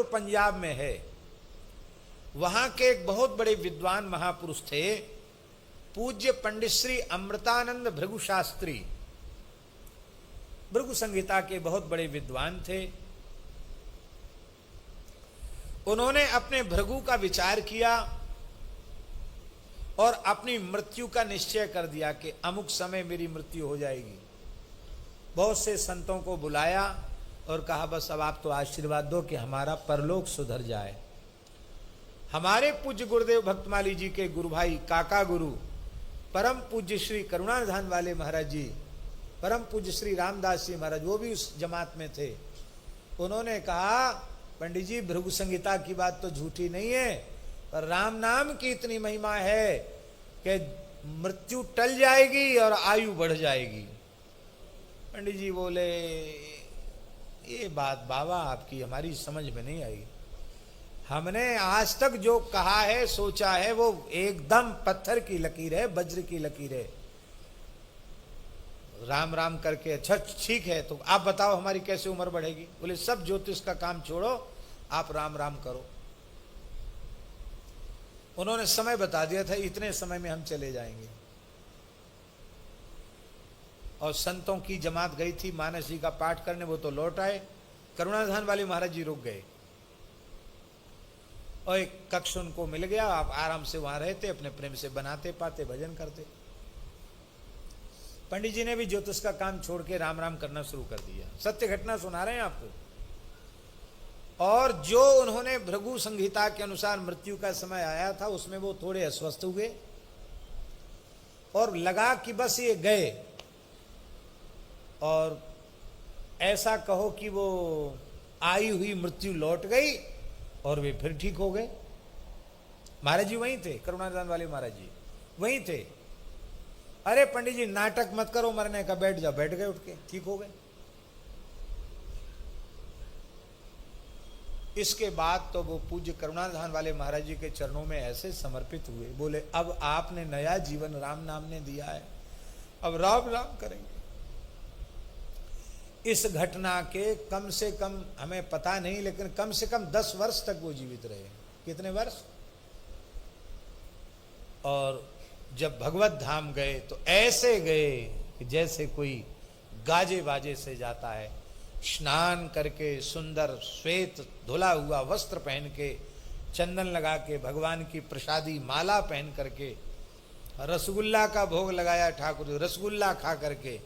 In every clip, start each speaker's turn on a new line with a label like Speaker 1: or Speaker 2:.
Speaker 1: करतारपुर पंजाब में है। वहां के एक बहुत बड़े विद्वान महापुरुष थे पूज्य पंडित श्री अमृतानंद भृगु शास्त्री। भृगु संहिता के बहुत बड़े विद्वान थे। उन्होंने अपने भृगु का विचार किया और अपनी मृत्यु का निश्चय कर दिया कि अमुक समय मेरी मृत्यु हो जाएगी। बहुत से संतों को बुलाया और कहा बस अब आप तो आशीर्वाद दो कि हमारा परलोक सुधर जाए। हमारे पूज्य गुरुदेव भक्तमाली जी के गुरु भाई काका गुरु परम पूज्य श्री करुणानिधान वाले महाराज जी, परम पूज्य श्री रामदास जी महाराज, वो भी उस जमात में थे। उन्होंने कहा पंडित जी भृगु संहिता की बात तो झूठी नहीं है, पर राम नाम की इतनी महिमा है कि मृत्यु टल जाएगी और आयु बढ़ जाएगी। पंडित जी बोले ये बात बाबा आपकी हमारी समझ में नहीं आई। हमने आज तक जो कहा है सोचा है वो एकदम पत्थर की लकीर है, वज्र की लकीर है। राम राम करके अच्छा ठीक है, तो आप बताओ हमारी कैसे उम्र बढ़ेगी। बोले सब ज्योतिष का काम छोड़ो, आप राम राम करो। उन्होंने समय बता दिया था, इतने समय में हम चले जाएंगे। और संतों की जमात गई थी मानस जी का पाठ करने, वो तो लौट आए। करुणानिधान वाले महाराज जी रुक गए और एक कक्ष उनको मिल गया। आप आराम से वहां रहते, अपने प्रेम से बनाते पाते भजन करते। पंडित जी ने भी ज्योतिष का काम छोड़ के राम राम करना शुरू कर दिया। सत्य घटना सुना रहे हैं आपको। और जो उन्होंने भृगु संहिता के अनुसार मृत्यु का समय आया था उसमें वो थोड़े अस्वस्थ हुए और लगा कि बस ये गए, और ऐसा कहो कि वो आई हुई मृत्यु लौट गई और वे फिर ठीक हो गए। महाराज जी वहीं थे, करुणानिधान वाले महाराज जी वहीं थे। अरे पंडित जी नाटक मत करो मरने का, बैठ जाओ। बैठ गए, उठ के ठीक हो गए। इसके बाद तो वो पूज्य करुणानिधान वाले महाराज जी के चरणों में ऐसे समर्पित हुए, बोले अब आपने नया जीवन राम नाम ने दिया है, अब राम राम करेंगे। इस घटना के कम से कम हमें पता नहीं, लेकिन कम से कम 10 वर्ष तक वो जीवित रहे। कितने वर्ष? और जब भगवत धाम गए तो ऐसे गए कि जैसे कोई गाजे बाजे से जाता है। स्नान करके सुंदर श्वेत धुला हुआ वस्त्र पहन के, चंदन लगा के, भगवान की प्रसादी माला पहन करके, रसगुल्ला का भोग लगाया ठाकुर, रसगुल्ला खा करके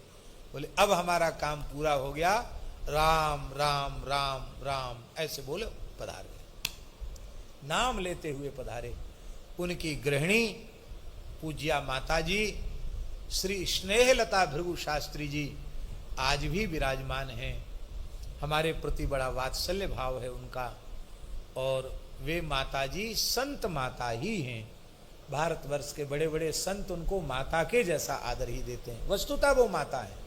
Speaker 1: बोले अब हमारा काम पूरा हो गया, राम राम राम राम ऐसे बोले पधार गए। नाम लेते हुए पधारे। उनकी गृहिणी पूज्या माताजी श्री स्नेहलता भृगु शास्त्री जी आज भी विराजमान हैं। हमारे प्रति बड़ा वात्सल्य भाव है उनका, और वे माताजी संत माता ही हैं। भारतवर्ष के बड़े बड़े संत उनको माता के जैसा आदर ही देते हैं। वस्तुतः वो माता है,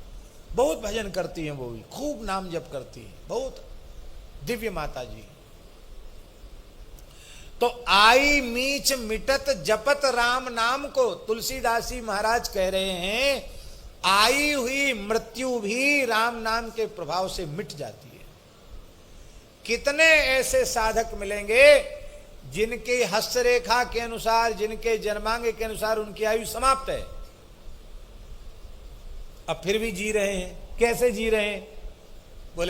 Speaker 1: बहुत भजन करती हैं, वो भी खूब नाम जप करती है, बहुत दिव्य माता जी। तो आई मीच मिटत जपत राम नाम को, तुलसीदास जी महाराज कह रहे हैं आई हुई मृत्यु भी राम नाम के प्रभाव से मिट जाती है। कितने ऐसे साधक मिलेंगे जिनकी हस्तरेखा के अनुसार, जिनके जन्मांग के अनुसार उनकी आयु समाप्त है, अब फिर भी जी रहे हैं। कैसे जी रहे हैं?